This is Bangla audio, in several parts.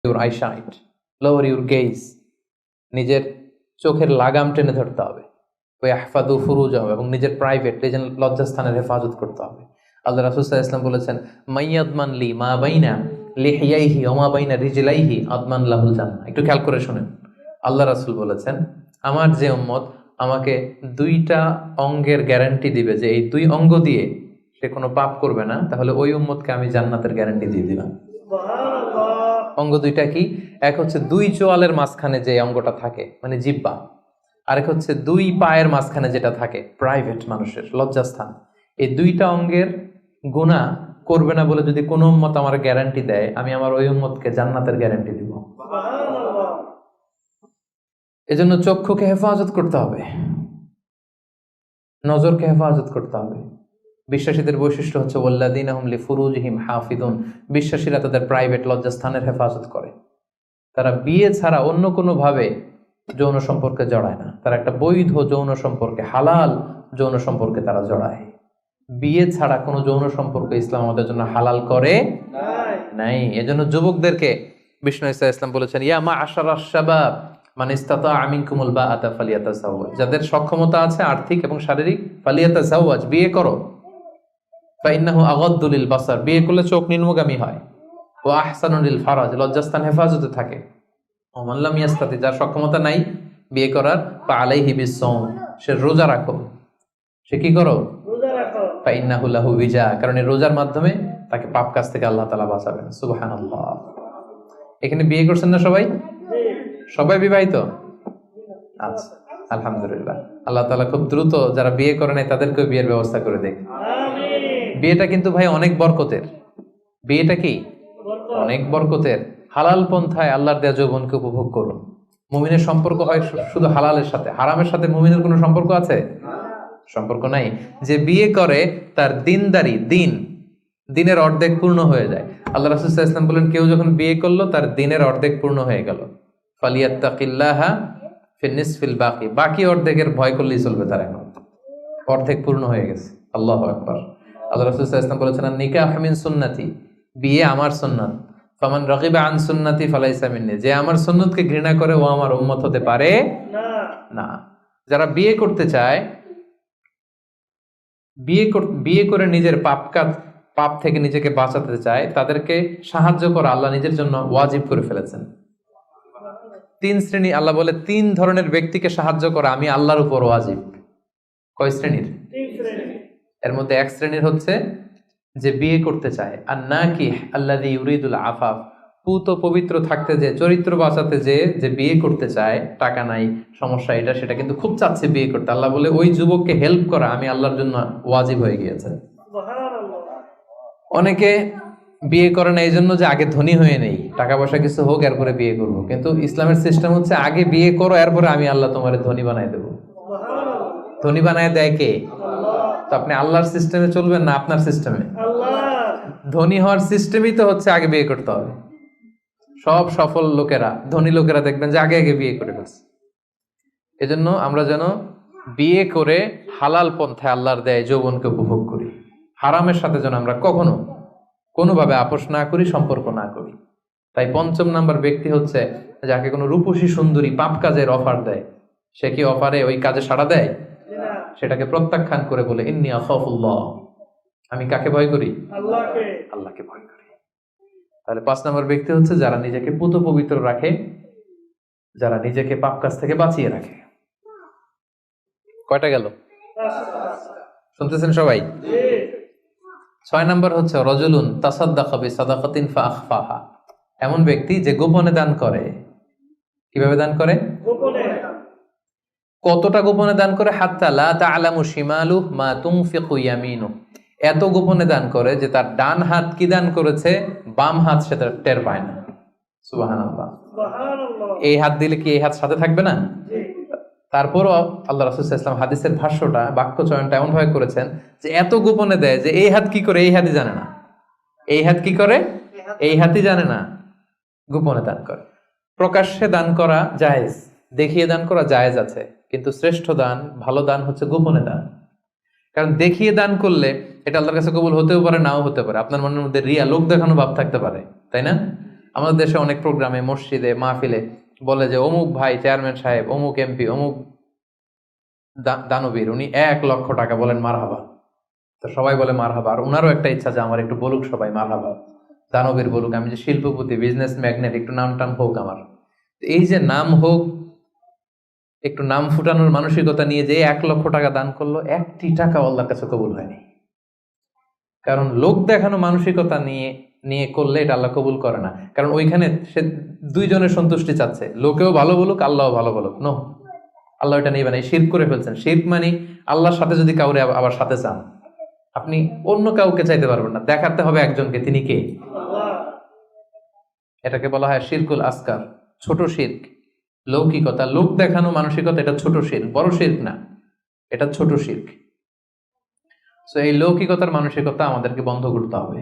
Your eyesight, lower your gauge, নিজের চোখের লাগাম টেনে ধরতে হবে। ওয়াহফাদু ফুরুজাহুম, এবং নিজের প্রাইভেট লজ্জাস্থানের হেফাজত করতে হবে। আল্লাহ রাসূল সাল্লাল্লাহু আলাইহি ওয়াসাল্লাম বলেছেন, মাইয়াদমান লি মা বাইনা লিহিয়াইহি ওয়া মা বাইনা রিজলাইহি আদমান লাহুল জান্নাহ। একটু খেয়াল করে শুনেন, আল্লাহ রাসূল বলেছেন, আমার যে উম্মত আমাকে দুইটা অঙ্গের গ্যারান্টি দিবে যে এই দুই অঙ্গ দিয়ে সে কোনো পাপ করবে না, তাহলে ওই উম্মতকে আমি জান্নাতের গ্যারান্টি দিয়ে দিলাম। অঙ্গ দুইটা কি? এক হচ্ছে দুই চোয়ালের মাঝখানে যে অঙ্গটা থাকে মানে জিহ্বা, আরেক হচ্ছে দুই পায়ের মাঝখানে যেটা থাকে প্রাইভেট মানুষের লজ্জাস্থান। এই দুইটা অঙ্গের গুনাহ করবে না বলে যদি কোনো উম্মত আমার গ্যারান্টি দেয়, আমি আমার ওই উম্মতকে জান্নাতের গ্যারান্টি দিব। এজন্য চক্ষুকে হেফাজত করতে হবে, নজরকে হেফাজত করতে হবে। বিশ্বাসীদের বৈশিষ্ট্য হচ্ছে ওয়াল্লাযীনা হুম লিফুরুজিহিম হাফিজুন, বিশ্বাসীরা তাদের প্রাইভেট লজ্জাস্থানের হেফাজত করে। তারা বিয়ে ছাড়া অন্য কোনো ভাবে যৌন সম্পর্কে জড়ায় না, তারা একটা বৈধ যৌন সম্পর্কে, হালাল যৌন সম্পর্কে তারা জড়ায়। বিয়ে ছাড়া কোনো যৌন সম্পর্ক ইসলাম আমাদের জন্য হালাল করে নাই। এজন্য যুবকদেরকে বিষ্ণু ঈসা ইসলাম বলেছেন, ইয়া মা'আশারাশ শাবাব মান ইসতাতাআ মিনকুমুল বাআতা ফালিয়াতাযাওয়াজ, যাদের সক্ষমতা আছে আর্থিক এবং শারীরিক, ফালিয়াতাযাওয়াজ, বিয়ে করো। ফাইন্নাহু আগাদ্দু লিল বাসার, বিয়ে করলে চোখ নিম্নগামী হয়। ওয়া আহসানু লিল ফারাজ, লজ্জাস্থান হেফাজতে থাকে। ওয়া মান লাম ইয়াস্তাতি, যার সক্ষমতা নাই বিয়ে করার, ফাআলাইহি বিসসাওম, সে রোজা রাখো। সে কি করো? রোজা রাখো। ফাইন্নাহু লাহু বিজা, কারণ এই রোজার মাধ্যমে তাকে পাপ কাজ থেকে আল্লাহ তাআলা বাঁচাবেন। সুবহানাল্লাহ। এখানে বিয়ে করছেন না সবাই? সবাই বিবাহিত? আচ্ছা, আলহামদুলিল্লাহ। আল্লাহ তাআলা খুব দ্রুত যারা বিয়ে করে নাই তাদেরকেও বিয়ের ব্যবস্থা করে দেখ। বিয়েটা কিন্তু ভাই অনেক বরকতের। বিয়েটা কি? অনেক বরকতের। হালাল পন্থায় আল্লাহর দেয়া যৌবনকে উপভোগ করুন। মুমিনের সম্পর্ক হয় শুধু হালালের সাথে, হারামের সাথে মুমিনের কোনো সম্পর্ক আছে? সম্পর্ক নাই। যে বিয়ে করে তার দিনদারি, দিনের অর্ধেক পূর্ণ হয়ে যায়। আল্লাহ রাসূল সাল্লাল্লাহু আলাইহি ওয়াসাল্লাম বলেন, কেউ যখন বিয়ে করলো তার দিনের অর্ধেক পূর্ণ হয়ে গেল। ফালিয়াত্তাকিল্লাহা ফিন নিসফিল বাকি, বাকি অর্ধেকের ভয় করলেই চলবে, তার এখন অর্ধেক পূর্ণ হয়ে গেছে। আল্লাহু আকবার। আল্লাহ রাসূল সাল্লাল্লাহু আলাইহি ওয়াসাল্লাম বলেছেন, নিকাহু মিন সুন্নতি, বিয়ে আমার সুন্নাত। ফামান রাগিবা আন সুন্নতি ফালাইসা মিন্নি, যে আমার সুন্নতকে ঘৃণা করে ও আমার উম্মত হতে পারে না। যারা বিয়ে করতে চায়, বিয়ে করে নিজের পাপ থেকে নিজেকে বাঁচাতে চায়, তাদেরকে সাহায্য করা আল্লাহ নিজের জন্য ওয়াজিব করে ফেলেছেন। তিন শ্রেণী, আল্লাহ বলে 3 ধরনের ব্যক্তিকে সাহায্য করা আমি আল্লাহর উপর ওয়াজিব। কয় শ্রেণীর? 3 শ্রেণীর। এর মধ্যে এক শ্রেণীর হচ্ছে যে বিয়ে করতে চায়, আর নাকিহ আল্লাযী ইউরিদুল আফাফ, পুত পবিত্র থাকতে যে, চরিত্র বাঁচাতে যে বিয়ে করতে চায়, টাকা নাই, সমস্যা এটা সেটা, কিন্তু খুব চাচ্ছে বিয়ে করতে। আল্লাহ বলে ওই যুবককে হেল্প করা আমি আল্লাহর জন্য ওয়াজিব হয়ে গিয়েছে। অনেকে বিয়ে করে না এই জন্য যে আগে ধনী হয়ে নেই, টাকা পয়সা কিছু হোক এরপরে বিয়ে করব, কিন্তু ইসলামের সিস্টেম হচ্ছে আগে বিয়ে করো, এরপরে আমি আল্লাহ তোমার ধনী বানাই দেবো। ধনী বানায় দেয় কে? তো আপনি আল্লাহর সিস্টেমে চলবেন না আপনার সিস্টেমে? ধনী হওয়ার সিস্টেমই তো হচ্ছে আগে বিয়ে করতে হবে। সব সফল লোকেরা, ধনী লোকেরা দেখবেন যে আগে আগে বিয়ে করে ফেলছে। এজন্য আমরা যেন বিয়ে করে হালাল পন্থায় আল্লাহর দেয় যৌবনকে উপভোগ করি। হারামের সাথে যেন আমরা কখনো কোনোভাবে আপোষ না করি, সম্পর্ক না করি। তাই 5ম নাম্বার ব্যক্তি হচ্ছে যাকে কোনো রূপসী সুন্দরী পাপ কাজের অফার দেয়, সে কি অফারে ওই কাজে সাড়া দেয়? সেটাকে প্রত্যাখ্যান করে বলে, ইন্নী আখাফুল্লাহ, আমি কাকে ভয় করি? আল্লাহকে ভয় করি। তাহলে 5 নম্বর ব্যক্তি হচ্ছে যারা নিজেকে পুত পবিত্র রাখে, যারা নিজেকে পাপ কাজ থেকে বাঁচিয়ে রাখে। কয়টা গেল? শুনতেছেন সবাই? 6 নম্বর হচ্ছে রাজুলুন তাসাদ্দাকা বিসাদাকাতিন ফাআখফাহা, এমন ব্যক্তি যে গোপনে দান করে। কিভাবে দান করে? গোপনে। কতটা গোপনে দান করে? হাত্তা লা তা'লামু শিমালুহু মা তুনফিকু ইয়ামিনুহু, এত গোপনে দান করে যে তার ডান হাত কি দান করেছে বাম হাত সেটা টের পায় না। সুবহানাল্লাহ। এই হাত দিলে কি এই হাত সাথে থাকবে না? তারপরও আল্লাহ রাসূল সাল্লাল্লাহু আলাইহি ওয়াসাল্লাম হাদিসের ভাষ্যটা, বাক্য চয়নটা এমন ভাবে করেছেন যে এত গোপনে দেয় যে এই হাত কি করে এই হাতই জানে না, এই হাত কি করে এই হাতই জানে না, গোপনে দান করে। প্রকাশ্যে দান করা জায়েজ, দেখিয়ে দান করা জায়েজ আছে, কিন্তু শ্রেষ্ঠ দান, ভালো দান হচ্ছে গোপনে দান। কারণ দেখিয়ে দান করলে এটা আল্লাহর কাছে কবুল হতেও পারে, নাও হতে পারে। আপনার মনের মধ্যে রিয়া, লোক দেখানো ভাব থাকতে পারে, তাই না? আমাদের দেশে অনেক প্রোগ্রামে, মসজিদে, মাহফিলে বলে যে অমুক ভাই চেয়ারম্যান সাহেব, অমুক এমপি, অমুক দানবীর, উনি 1,00,000 টাকা, বলেন মারহাবা। তো সবাই বলে মারহাবা, আর ওনারও একটা ইচ্ছা যে আমার একটু বলুক সবাই মারহাবা, দানবীর বলুক, আমি যে শিল্পপতি, বিজনেস ম্যাগনেট, একটু নাম টাম হোক আমার। এই যে নাম হোক, একটু নাম ফুটানোর মানসিকতা নিয়ে যে 1,00,000 টাকা দান করলো, 1টি টাকা আল্লাহর কাছে কবুল হয়নি। কারণ লোক দেখানো মানসিকতা নিয়ে নিয়ে করলে এটা আল্লাহ কবুল করে না। কারণ ওইখানে সে দুইজনের সন্তুষ্টি চাচ্ছে, লোকেও ভালো বলুক, আল্লাহও ভালো বলুক। নো, আল্লাহ এটা নেবেন, এই শিরক করে ফেলছেন। শিরক মানে আল্লাহর সাথে যদি কাউরে আবার সাথে চান, আপনি অন্য কাউকে চাইতে পারবেন না, দেখাতে হবে একজনকে, তিনি কে? এটাকে বলা হয় শিরকুল আসগার, ছোট শিরক। লৌকিকতা, লোক দেখানো মানসিকতা, এটা ছোট শিরক, বড় শিরক না, এটা ছোট শিরক। তো এই লৌকিকতার মানসিকতা আমাদেরকে বন্ধ করতে হবে।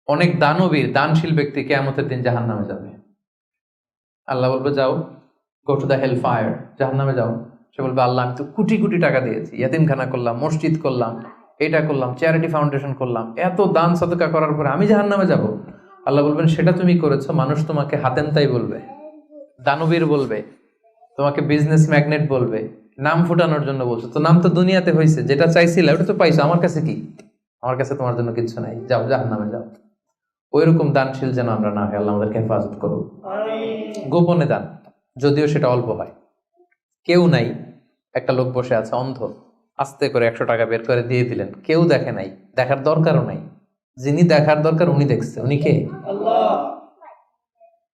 অনেক দানবীর, দানশীল ব্যক্তি কিয়ামতের দিন জাহান্নামে যাবে। আল্লাহ বলবে যাও, go to the hell fire, জাহান্নামে যাও। সে বলবে আল্লাহ আমি তো কোটি কোটি টাকা দিয়েছি, ইয়াতিমখানা করলাম, মসজিদ করলাম, এটা করলাম, চ্যারিটি ফাউন্ডেশন করলাম, এত দান সদকা করার পরে আমি জাহান্নামে যাব? আল্লাহ বলবেন সেটা তুমি করেছো, মানুষ তোমাকে হাতেনতাই বলবে, দানবীর বলবে, তোমাকে বিজনেস ম্যাগনেট বলবে, নাম ফুটানোর জন্য বলছো। তো নাম তো দুনিয়াতে হয়েছে, যেটা চাইছিলে ওটা তো পাইছো, আমার কাছে কি? আমার কাছে তোমার জন্য কিচ্ছু নাই, যাও জাহান্নামে যাও। ওইরকম দানশীল যেন আমরা না হয়, আল্লাহ আমাদেরকে হেফাজত করুন। গোপনে দান, যদিও সেটা অল্প হয়। কেউ নাই, একটা লোক বসে আছে অন্ধ, আস্তে করে 100 টাকা বের করে দিয়ে দিলেন, কেউ দেখে নাই, দেখার দরকারও নাই। যিনি দেখার দরকার উনি দেখছে, উনি কে? আল্লাহ।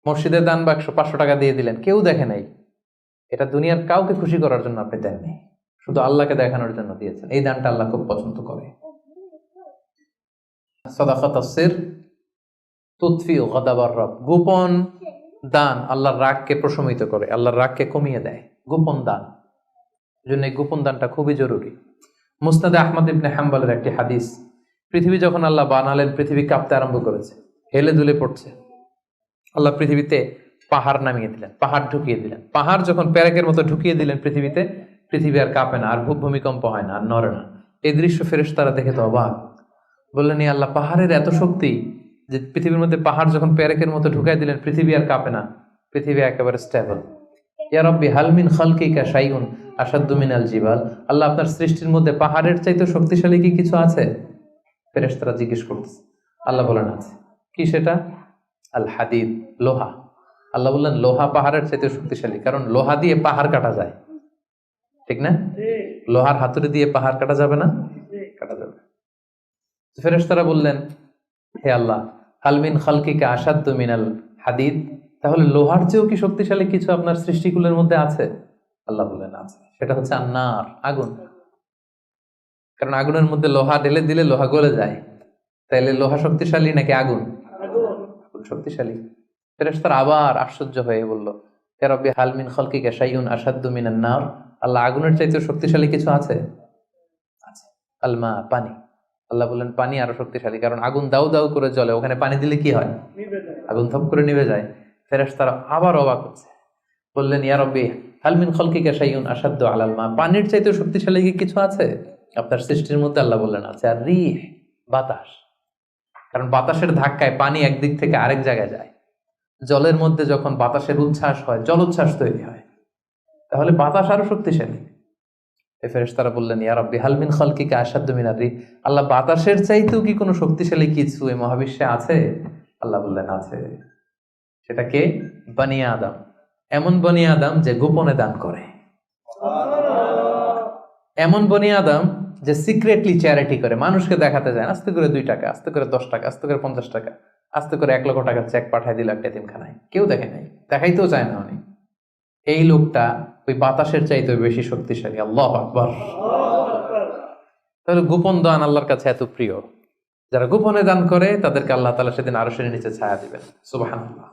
মসজিদের দান বাক্স 500 টাকা দিয়ে দিলেন, কেউ দেখে নাই। এটা দুনিয়ার কাউকে খুশি করার জন্য আপনি দেননি, শুধু আল্লাহকে দেখানোর জন্য দিয়েছেন। এই দানটা আল্লাহ খুব পছন্দ করে। সাদাকাতুস সির তুতফিউ গাদাবার রব, গোপন দান আল্লাহর রাগকে প্রশমিত করে, আল্লাহর রাগকে কমিয়ে দেয়। গোপন দান, জন্য এই গোপন দানটা খুবই জরুরি। মুসনাদে আহমদ ইবনে হাম্বলের একটি হাদিস, পৃথিবী যখন আল্লাহ বানালেন, পৃথিবী কাঁপতে আরম্ভ করেছে, হেলে দুলে পড়ছে। আল্লাহ পৃথিবীতে পাহাড় নামিয়ে দিলেন, পাহাড় ঢুকিয়ে দিলেন। পাহাড় যখন প্যারেকের মতো ঢুকিয়ে দিলেন পৃথিবীতে, পৃথিবী আর কাঁপে না, আর ভূমিকম্প হয় না, আর নড়ে না। এই দৃশ্য ফেরেশতারা দেখে তো অবাক, বললেন এই আল্লাহ, পাহাড়ের এত শক্তি যে পৃথিবীর মধ্যে পাহাড় যখন প্যারেকের মতো ঢুকাই দিলেন, পৃথিবী আর কাঁপে না, পৃথিবী একেবারে স্টেবল। ইয়া রাব্বি হাল মিন খালকিকা শাইউন আশাদ্দু মিনাল জিবাল, আল্লাহ আপনার সৃষ্টির মধ্যে পাহাড়ের চাইতে শক্তিশালী কি কিছু আছে? ফেরেশতারা জিজ্ঞেস করতেছে। আল্লাহ বলেন আছে। কি সেটা? আল হাদিদ, লোহা। আল্লাহ বললেন লোহা পাহাড়ের চাইতে শক্তিশালী, কারণ লোহা দিয়ে পাহাড় কাটা যায়, ঠিক না? লোহার হাতুড়ি দিয়ে পাহাড় কাটা যাবে না? কাটা যাবে। ফেরেশতারা বললেন হে আল্লাহ, হাল মিন খালকিকা আশাদ্দু মিনাল হাদিদ, তাহলে লোহার চেয়েও কি শক্তিশালী কিছু আপনার সৃষ্টিকুলের মধ্যে আছে? আল্লাহ বললেন আছে, সেটা হচ্ছে আন্নার, আগুন। কারণ আগুনের মধ্যে লোহা ঢেলে দিলে লোহা গলে যায়, তাইলে লোহা শক্তিশালী নাকি আগুন? আগুন শক্তিশালী। ফেরেশতারা আবার আশ্চর্য হয়ে বলল ইয়া রাব্বি হাল মিন খালকিকা শাইউন আশাদ্দু মিনান নার, আল্লাহ আগুনের চাইতে শক্তিশালী কিছু আছে? আছে। আল মা, পানি। আল্লাহ বললেন পানি আরো শক্তিশালী, কারণ আগুন দাউ দাউ করে জ্বলে, ওখানে পানি দিলে কি হয়? আগুন থপ করে নিভে যায়। ফেরেশতারা আবার অবাক হচ্ছে, বললেন ইয়া রাব্বি হাল মিন খালকিকা শাইউন আশাদ্দু আলাল মা, পানির চাইতে শক্তিশালী কি কিছু আছে আপনার সৃষ্টির মধ্যে? আল্লাহ বললেন আছে। আর রিহ, বাতাস, কারণ বাতাসের ধাক্কায় পানি একদিক থেকে আরেক জায়গায় যায়। জলের মধ্যে যখন বাতাসের উচ্ছ্বাস হয়, জলোচ্ছ্বাস তৈরি হয়, তাহলে বাতাস আরো শক্তিশালী। ফেরেশতারা বললেন ইয়া রাব্বি হাল মিন খালকিকা আশাদ্দু মিনার রিহ, আল্লাহ বাতাসের চাইতেও কি কোনো শক্তিশালী কিছু এই মহাবিশ্বে আছে? আল্লাহ বললেন আছে। সেটা কে? বনি আদম। এমন বনি আদম যে গোপনে দান করে, এমন বনি আদম যে সিক্রেটলি চ্যারিটি করে, মানুষকে দেখাতে যায়, আস্তে করে 2 টাকা, আস্তে করে 10 টাকা, আস্তে করে 50 টাকা, আস্তে করে 1,00,000 টাকার চেক পাঠায় দিল একটা এতিমখানায়, কেউ দেখে নাই, দেখাইতেও চায় না উনি। এই লোকটা ওই বাতাসের চাইতে বেশি শক্তিশালী। আল্লাহু আকবার। তাহলে গোপন দান আল্লাহর কাছে এত প্রিয়, যারা গোপনে দান করে তাদেরকে আল্লাহ তাআলা সেদিন আরশের নিচে ছায়া দিবেন। সুবহানাল্লাহ।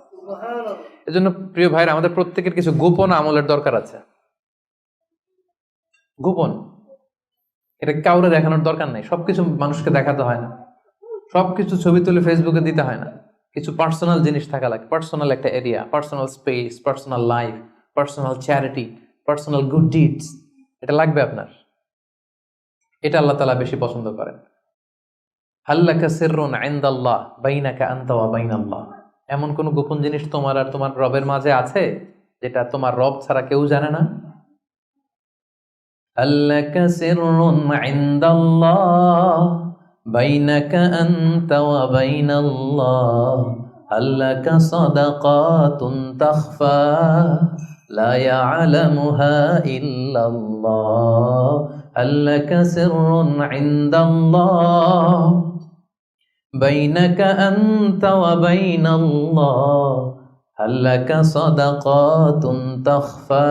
এজন্য প্রিয় ভাইরা, আমাদের প্রত্যেকের কিছু গোপন আমলের দরকার আছে। গোপন, এটা কাউরে দেখানোর দরকার নেই, সবকিছু মানুষকে দেখাতে হয় না, সবকিছু ছবি তুলে ফেসবুকে দিতে হয় না। কিছু পার্সোনাল জিনিস থাকা লাগে, পার্সোনাল একটা area, personal space, personal life, personal charity, personal good deeds, এটা লাগবে আপনার। এটা আল্লাহ তাআলা বেশি পছন্দ করেন। হাল্লাকা সিররুন ইনদাল্লাহ বাইনাকা আনতা ওয়া বাইনাল্লাহ, এমন কোন গোপন জিনিস তোমার আর তোমার রবের মাঝে আছে যেটা তোমার রব ছাড়া কেউ জানে না? আল্লাকা সিররুন ইনদাল্লাহ বাইনাকা আনতা ওয়া বাইনাল্লাহ আল্লাকা সাদাকাতুন তাখফা লা ইয়ালামুহা ইল্লাল্লাহ আল্লাকা সিররুন ইনদাল্লাহ বাইনাকা আনতা ওয়া বাইনাল্লাহ আল্লাকা সাদাকাতুন তাখফা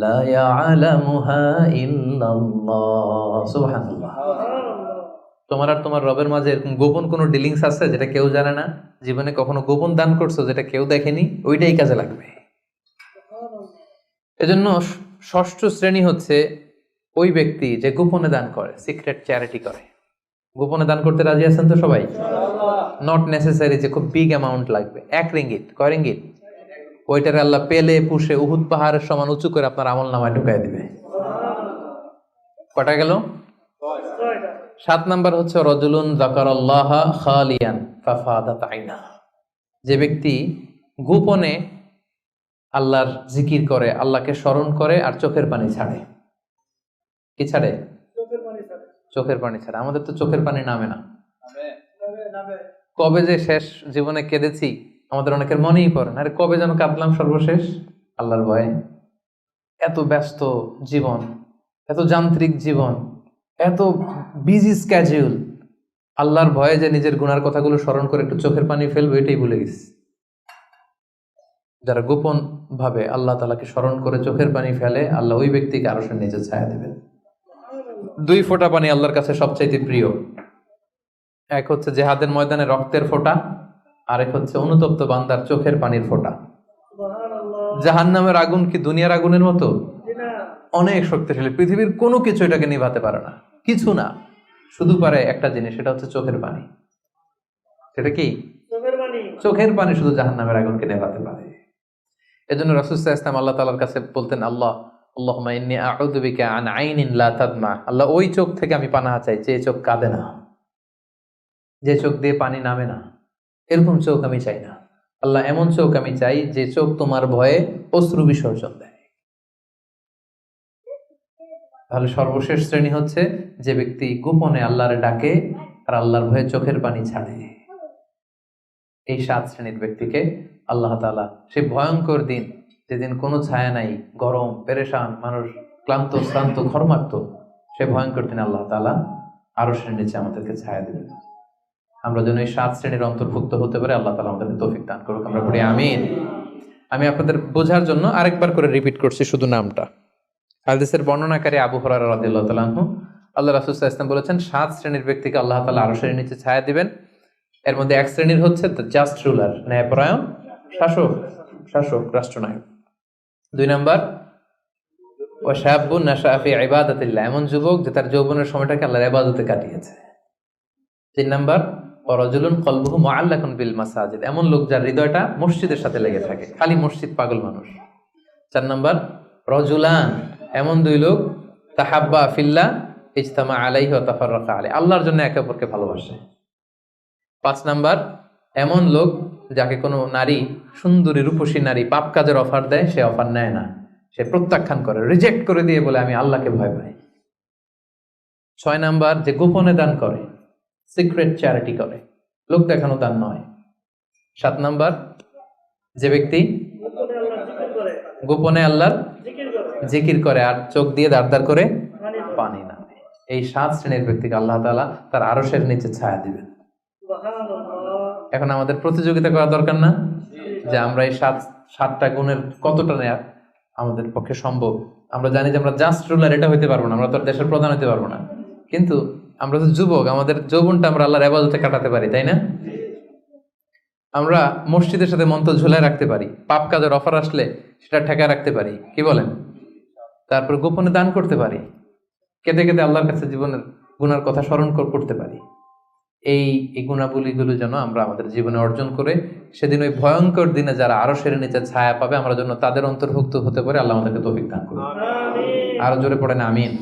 লা ইয়ালামুহা ইল্লাল্লাহ। সুবহানাল্লাহ। তোমার আর তোমার রবের মাঝে এরকম গোপন কোনো ডিলিংস আছে যেটা কেউ জানে না? জীবনে কখনো গোপন দান করছো যেটা কেউ দেখেনি? ওইটাই কাজে লাগবে। এজন্য ষষ্ঠ শ্রেণী হচ্ছে ওই ব্যক্তি যে গোপনে দান করে, সিক্রেট চ্যারিটি করে। গোপনে দান করতে রাজি আছেন তো সবাই? নট নেসেসারি যে খুব বিগ অ্যামাউন্ট লাগবে। 1 রিঙ্গিট, কয় রিঙ্গিট? ওইটারে আল্লাহ পেলে পুষে উহুদ পাহাড়ের সমান উঁচু করে আপনার আমল নামায় ঢুকাই দিবে। কটা গেল? 7 নাম্বার হচ্ছে রাজুলুন যাকারাল্লাহ খালিয়ান ফাফাদাত আইনা। যে ব্যক্তি গোপনে আল্লাহর জিকির করে, আল্লাহকে স্মরণ করে আর চোখের পানি ছাড়ে। কি ছাড়ে? চোখের পানি ছাড়ে। আমাদের তো চোখের পানি নামে না। কবে যে শেষ জীবনে কেঁদেছি আমাদের অনেকের মনেই পড়ে না। আরে কবে যেন কাঁদলাম সর্বশেষ? আল্লাহর ভয়ে। এত ব্যস্ত জীবন, এত যান্ত্রিক জীবন, এত বিজি স্ক্যাডিউল, আল্লাহর ভয়ে যে নিজের গুনার কথাগুলো স্মরণ করে একটু চোখের পানি ফেলবো এটাই ভুলে গেছি। যারা গোপন ভাবে আল্লাহ তাআলাকে স্মরণ করে চোখের পানি ফেলে, আল্লাহ ওই ব্যক্তিকে আরশের নিচে ছায়া দেবেন। 2 ফোঁটা পানি আল্লাহর কাছে সবচাইতে প্রিয়। এক হচ্ছে জিহাদের ময়দানে রক্তের ফোঁটা, আরেক হচ্ছে অনুতপ্ত বান্দার চোখের পানির ফোঁটা। জাহান্নামের আগুন কি দুনিয়ার আগুনের মতো? অনেক শক্তিশালী। পৃথিবীর কোনো কিছু এটাকে নিভাতে পারে না, কিছু না। শুধু পারে একটা জিনিস, সেটা হচ্ছে চোখের পানি। সেটা কি? চোখের পানি শুধু জাহান্নামের আগুনকে নেভাতে পারে। এজন্য রাসূল সাল্লাল্লাহু আলাইহি ওয়াসাল্লাম আল্লাহ তাআলার কাছে বলতেন, আল্লাহুম্মা ইন্নী আউযু বিকা আন আইনিন লা তাদমা। আল্লাহ, ওই চোখ থেকে আমি পানাহ চাই যে চোখ কাঁদে না, যে চোখ দিয়ে পানি নামে না। এরকম চোখ আমি চাই না। আল্লাহ, এমন চোখ আমি চাই যে চোখ তোমার ভয়ে অশ্রু বিসর্জন দেয়। তাহলে সর্বশেষ শ্রেণী হচ্ছে যে ব্যক্তি গোপনে আল্লাহর ডাকে আর আল্লাহর ভয়ে চোখের পানি ছাড়ে। এই 7 শ্রেণীর ব্যক্তিকে আল্লাহ তাআলা সেই ভয়ঙ্কর দিন, যেদিন কোনো ছায়া নাই, গরম, পেরেশান, মানুষ ক্লান্ত, শ্রান্ত, ঘর্মাক্ত, সেই ভয়ঙ্কর দিনে আল্লাহ তাআলা আরশের নিচে আমাদেরকে ছায়া দেবেন। আমরা যেন এই 7 শ্রেণীর অন্তর্ভুক্ত হতে পারে, আল্লাহ তাআলা আমাদেরকে তৌফিক দান করুক। আমরা পড়ি আমিন। আমি আপনাদের বোঝার জন্য আরেকবার করে রিপিট করছি শুধু নামটা। হাদিসের বর্ণনাকারী আবু হুরায়রা রাদিয়াল্লাহু তাআলা আনহু, আল্লাহ রাসূল সাল্লাল্লাহু আলাইহি ওয়াসাল্লাম বলেছেন 7 শ্রেণীর ব্যক্তিকে আল্লাহ তাআলা আরশের নিচে ছায়া দিবেন। এর মধ্যে 1 শ্রেণীর হচ্ছে জাস্ট রুলার, ন্যায়পরায়ণ শাসক, রাষ্ট্রনায়ক। 2 নাম্বার ওয়া শাবুন নাশাআ ফি ইবাদাতিল্লাহ, এমন যুবক যে তার যৌবনের সময়টাকে আল্লাহর ইবাদতে কাটিয়েছে। 3 নাম্বার ওয়া রাজুলুন কলবুহু মুআল্লাকুন বিল মাসাজিদ, এমন লোক যার হৃদয়টা মসজিদের সাথে লেগে থাকে, খালি মসজিদ পাগল মানুষ। 4 নাম্বার রাজুলান, এমন 2 লোক তাহাব্বা ফিল্লাহ ইজতামা আলাইহি ওয়া তাফাররাকা আলাইহি, আল্লাহর জন্য একে অপরকে ভালোবাসে। 5 নাম্বার এমন লোক যাকে কোনো নারী, সুন্দরী রূপসী নারী পাপ কাজের অফার দেয়, সে অফার নেয় না, সে প্রত্যাখ্যান করে, রিজেক্ট করে দিয়ে বলে আমি আল্লাহকে ভয় পাই। 6 নাম্বার যে গোপনে দান করে, সিক্রেট চ্যারিটি করে, লোক দেখানো দান নয়। 7 নাম্বার যে ব্যক্তি গোপনে আল্লাহর জিকির করে আর চোখ দিয়ে দাঁড় করে পানি নামে। এই 7 শ্রেণীর ব্যক্তিকে আল্লাহ তাআলা তার আরশের নিচে ছায়া দিবেন। এখন আমাদের প্রতিযোগিতা করা দরকার না যে আমরা এই 7টা গুণের কতটা নেয়া আমাদের পক্ষে সম্ভব। আমরা জানি যে আমরা জাস্ট রুলার এটা হইতে পারবো না, আমরা তো দেশের প্রধান হইতে পারবো না, কিন্তু আমরা তো যুবক, আমাদের যৌবনটা আমরা আল্লাহর ইবাদতে কাটাতে পারি, তাই না? আমরা মসজিদের সাথে মন্ত্র ঝুলায় রাখতে পারি, পাপ কাজের অফার আসলে সেটা ঠেকায় রাখতে পারি, কি বলেন? তারপর গোপনে দান করতে পারি, কেঁদে কেঁদে আল্লাহর কাছে জীবনের গুনার কথা স্মরণ করতে পারি। এই গুণাবলীগুলো যেন আমরা আমাদের জীবনে অর্জন করে সেদিন ওই ভয়ঙ্কর দিনে যারা আরশের নিচে ছায়া পাবে, আমরা যেন তাদের অন্তর্ভুক্ত হতে পারে। আল্লাহ আমাদেরকে তৌফিক দান করুন। আরো জোরে পড়েন আমিন।